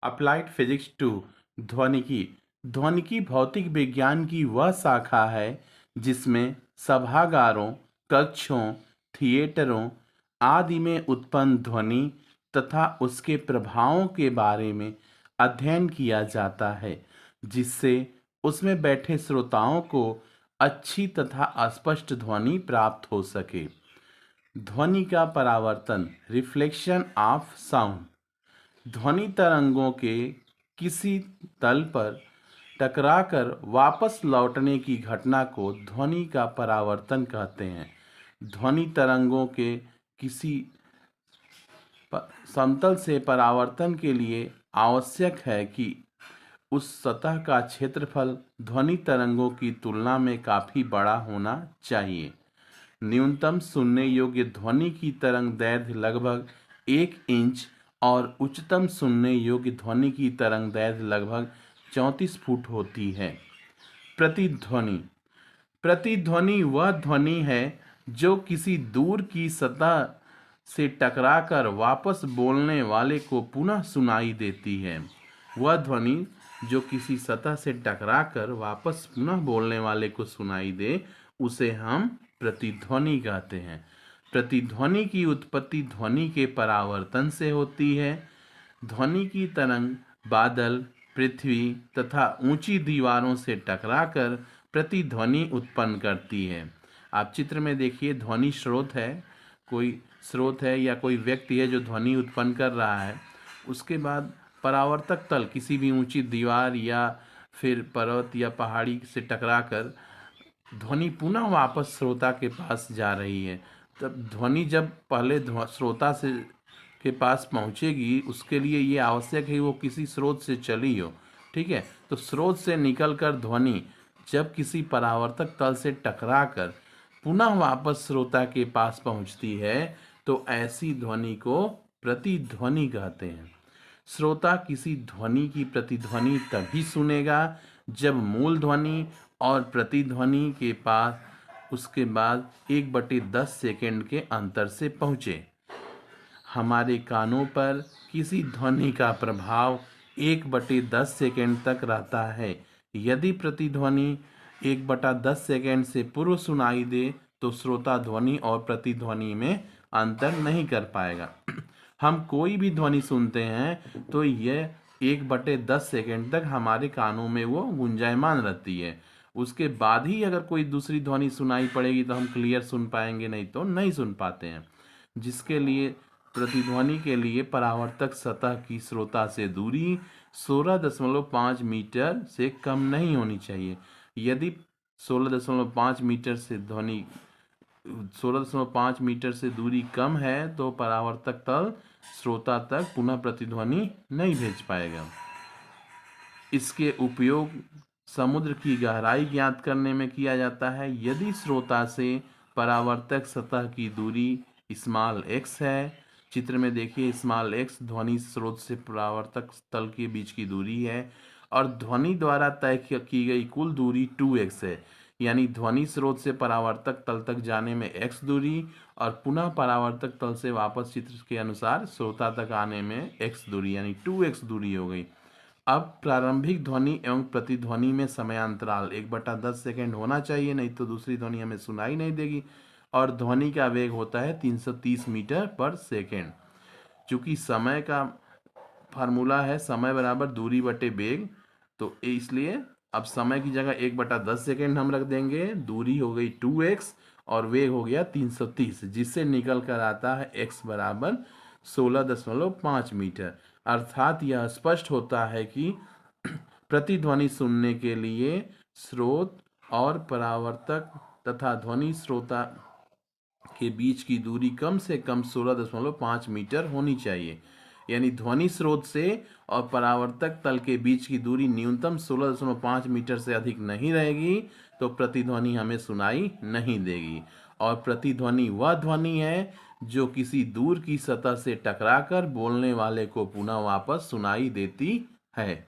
Applied physics to ध्वनिकी। ध्वनिकी भौतिक विज्ञान की वह शाखा है जिसमें सभागारों, कक्षों, थिएटरों आदि में उत्पन्न ध्वनि तथा उसके प्रभावों के बारे में अध्ययन किया जाता है, जिससे उसमें बैठे श्रोताओं को अच्छी तथा स्पष्ट ध्वनि प्राप्त हो सके। ध्वनि का परावर्तन, रिफ्लेक्शन ऑफ साउंड। ध्वनि तरंगों के किसी तल पर टकराकर वापस लौटने की घटना को ध्वनि का परावर्तन कहते हैं। ध्वनि तरंगों के किसी समतल से परावर्तन के लिए आवश्यक है कि उस सतह का क्षेत्रफल ध्वनि तरंगों की तुलना में काफ़ी बड़ा होना चाहिए। न्यूनतम सुनने योग्य ध्वनि की तरंग दैर्घ्य लगभग 1 इंच और उच्चतम सुनने योग्य ध्वनि की तरंग दैर्घ्य लगभग 34 फुट होती है। प्रतिध्वनि। प्रतिध्वनि वह ध्वनि है जो किसी दूर की सतह से टकराकर वापस बोलने वाले को पुनः सुनाई देती है। वह ध्वनि जो किसी सतह से टकराकर वापस पुनः बोलने वाले को सुनाई दे, उसे हम प्रतिध्वनि कहते हैं। प्रतिध्वनि की उत्पत्ति ध्वनि के परावर्तन से होती है। ध्वनि की तरंग बादल, पृथ्वी तथा ऊंची दीवारों से टकराकर प्रतिध्वनि उत्पन्न करती है। आप चित्र में देखिए, ध्वनि स्रोत है, कोई स्रोत है या कोई व्यक्ति है जो ध्वनि उत्पन्न कर रहा है। उसके बाद परावर्तक तल किसी भी ऊंची दीवार या फिर पर्वत या पहाड़ी से टकराकर ध्वनि पुनः वापस श्रोता के पास जा रही है। तब ध्वनि जब पहले श्रोता से के पास पहुंचेगी, उसके लिए ये आवश्यक है कि वो किसी स्रोत से चली हो। ठीक है, तो स्रोत से निकलकर ध्वनि जब किसी परावर्तक तल से टकराकर पुनः वापस श्रोता के पास पहुंचती है, तो ऐसी ध्वनि को प्रतिध्वनि कहते हैं। श्रोता किसी ध्वनि की प्रतिध्वनि तभी सुनेगा जब मूल ध्वनि और प्रतिध्वनि के पास उसके बाद 1/10 सेकंड के अंतर से पहुँचे। हमारे कानों पर किसी ध्वनि का प्रभाव 1/10 सेकंड तक रहता है। यदि प्रतिध्वनि 1/10 सेकंड से पूर्व सुनाई दे तो श्रोता ध्वनि और प्रतिध्वनि में अंतर नहीं कर पाएगा। हम कोई भी ध्वनि सुनते हैं तो यह 1/10 सेकंड तक हमारे कानों में वो गुंजायमान रहती है। उसके बाद ही अगर कोई दूसरी ध्वनि सुनाई पड़ेगी तो हम क्लियर सुन पाएंगे, नहीं तो नहीं सुन पाते हैं। जिसके लिए प्रतिध्वनि के लिए परावर्तक सतह की श्रोता से दूरी 16.5 मीटर से कम नहीं होनी चाहिए। यदि 16.5 मीटर से 16.5 मीटर से दूरी कम है तो परावर्तक तल श्रोता तक पुनः प्रतिध्वनि नहीं भेज पाएगा। इसके उपयोग समुद्र की गहराई ज्ञात करने में किया जाता है। यदि श्रोता से परावर्तक सतह की दूरी x है, चित्र में देखिए x ध्वनि स्रोत से परावर्तक तल के बीच की दूरी है और ध्वनि द्वारा तय की गई कुल दूरी 2x है। यानी ध्वनि स्रोत से परावर्तक तल तक जाने में x दूरी और पुनः परावर्तक तल से वापस चित्र के अनुसार श्रोता तक आने में x दूरी, यानी 2x दूरी हो गई। अब प्रारंभिक ध्वनि एवं प्रतिध्वनि में समयांतराल 1/10 सेकंड होना चाहिए, नहीं तो दूसरी ध्वनि हमें सुनाई नहीं देगी। और ध्वनि का वेग होता है 330 मीटर पर सेकंड। चूंकि समय का फार्मूला है समय बराबर दूरी बटे वेग, तो इसलिए अब समय की जगह 1/10 सेकंड हम रख देंगे। दूरी हो गई 2x और वेग हो गया 330, जिससे निकल कर आता है x बराबर 16.5 मीटर। अर्थात यह स्पष्ट होता है कि प्रतिध्वनि सुनने के लिए स्रोत और परावर्तक तथा ध्वनि श्रोता के बीच की दूरी कम से कम 16.5 मीटर होनी चाहिए। यानी ध्वनि स्रोत से और परावर्तक तल के बीच की दूरी न्यूनतम 16.5 मीटर से अधिक नहीं रहेगी तो प्रतिध्वनि हमें सुनाई नहीं देगी। और प्रतिध्वनि वह ध्वनि है जो किसी दूर की सतह से टकराकर बोलने वाले को पुनः वापस सुनाई देती है।